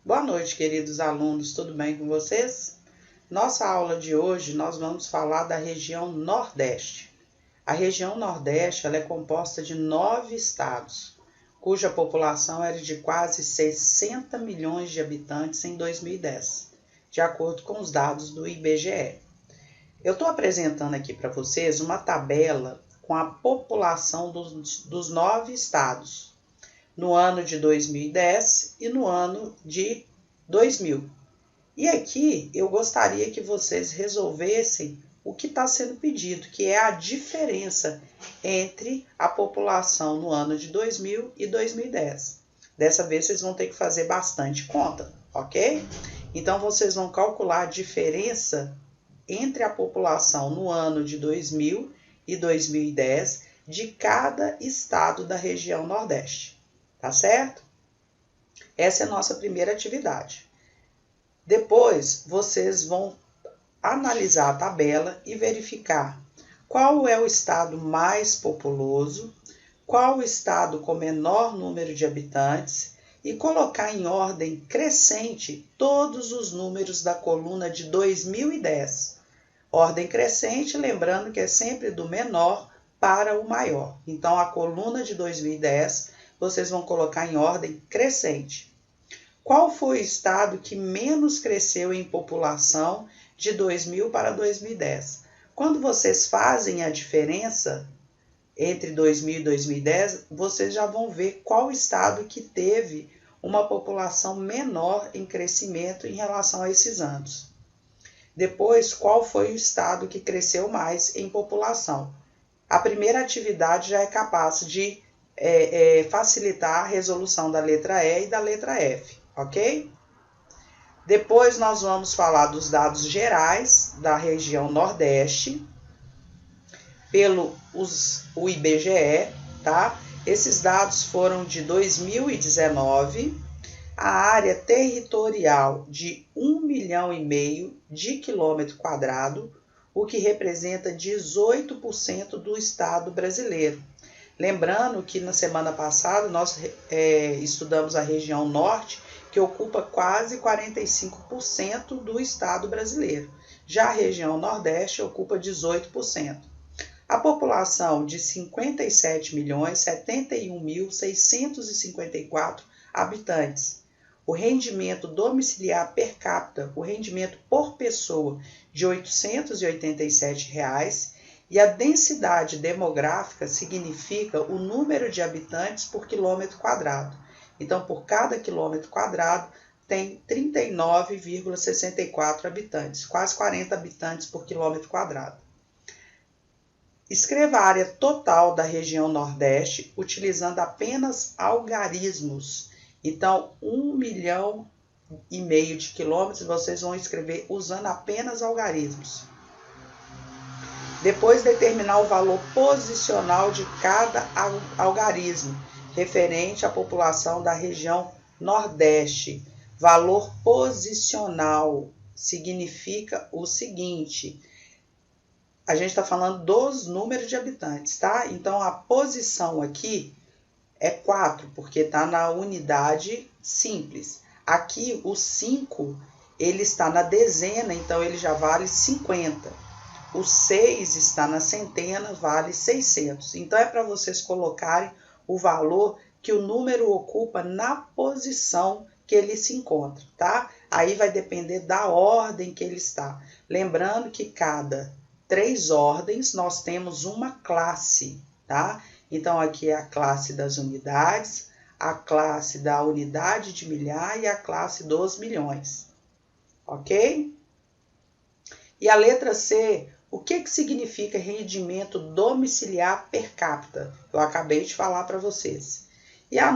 Boa noite, queridos alunos, tudo bem com vocês? Nossa aula de hoje nós vamos falar da região Nordeste. A região Nordeste ela é composta de 9 estados, cuja população era de quase 60 milhões de habitantes em 2010, de acordo com os dados do IBGE. Eu estou apresentando aqui para vocês uma tabela com a população dos 9 estados, no ano de 2010 e no ano de 2000. E aqui eu gostaria que vocês resolvessem o que está sendo pedido, que é a diferença entre a população no ano de 2000 e 2010. Dessa vez vocês vão ter que fazer bastante conta, ok? Então vocês vão calcular a diferença entre a população no ano de 2000 e 2010 de cada estado da região Nordeste. Tá certo? Essa é a nossa primeira atividade. Depois, vocês vão analisar a tabela e verificar qual é o estado mais populoso, qual o estado com menor número de habitantes e colocar em ordem crescente todos os números da coluna de 2010. Ordem crescente, lembrando que é sempre do menor para o maior. Então, a coluna de 2010 vocês vão colocar em ordem crescente. Qual foi o estado que menos cresceu em população de 2000 para 2010? Quando vocês fazem a diferença entre 2000 e 2010, vocês já vão ver qual estado que teve uma população menor em crescimento em relação a esses anos. Depois, qual foi o estado que cresceu mais em população? A primeira atividade já é capaz de facilitar a resolução da letra E e da letra F, ok? Depois nós vamos falar dos dados gerais da região Nordeste, pelo o IBGE, tá? Esses dados foram de 2019, a área territorial de 1,5 milhão de quilômetro quadrado, o que representa 18% do estado brasileiro. Lembrando que na semana passada nós estudamos a região norte, que ocupa quase 45% do estado brasileiro. Já a região nordeste ocupa 18%. A população de 57.071.654 habitantes. O rendimento domiciliar per capita, o rendimento por pessoa de R$ 887, e a densidade demográfica significa o número de habitantes por quilômetro quadrado. Então, por cada quilômetro quadrado, tem 39,64 habitantes, quase 40 habitantes por quilômetro quadrado. Escreva a área total da região Nordeste utilizando apenas algarismos. Então, 1,5 milhão de quilômetros vocês vão escrever usando apenas algarismos. Depois, determinar o valor posicional de cada algarismo, referente à população da região Nordeste. Valor posicional significa o seguinte: a gente está falando dos números de habitantes, tá? Então, a posição aqui é 4, porque está na unidade simples. Aqui, o 5, ele está na dezena, então ele já vale 50. O 6 está na centena, vale 600. Então, é para vocês colocarem o valor que o número ocupa na posição que ele se encontra, tá? Aí vai depender da ordem que ele está. Lembrando que cada 3 ordens nós temos uma classe, tá? Então, aqui é a classe das unidades, a classe da unidade de milhar e a classe dos milhões, ok? E a letra C, o que significa rendimento domiciliar per capita? Eu acabei de falar para vocês. E a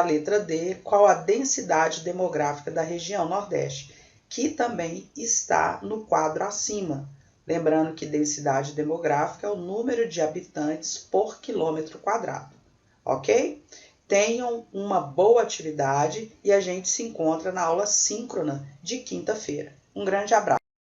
letra D, qual a densidade demográfica da região Nordeste? Que também está no quadro acima. Lembrando que densidade demográfica é o número de habitantes por quilômetro quadrado. Ok? Tenham uma boa atividade e a gente se encontra na aula síncrona de quinta-feira. Um grande abraço.